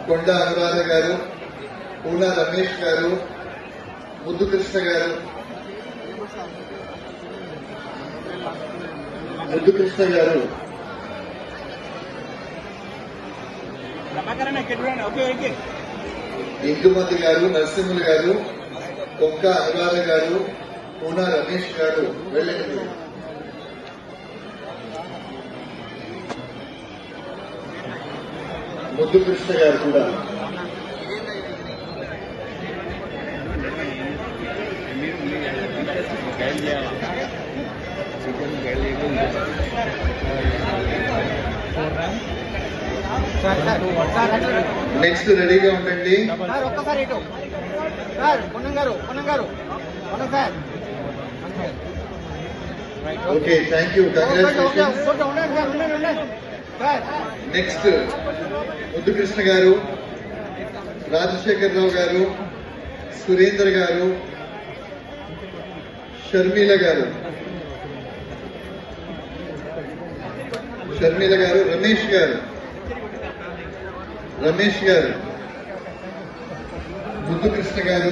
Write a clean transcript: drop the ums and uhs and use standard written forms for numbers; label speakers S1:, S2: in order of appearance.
S1: కొండ అనురాధ గారు, పూనా రమేష్ గారు, ముద్దుకృష్ణ గారు, ఇందుమతి గారు, నరసింహులు గారు, కొంక అనురాధ గారు, పూనా రమేష్ గారు వెళ్ళండి. ముద్దుకృష్ణ గారు కూడా నెక్స్ట్ రెడీగా ఉండండి. Okay, thank you, congratulations. Next Muddukrishna గారు, రాజశేఖరరావు గారు, సురేంద్ర గారు, షర్మిల గారు, రమేష్ గారు, ముద్దుకృష్ణ గారు,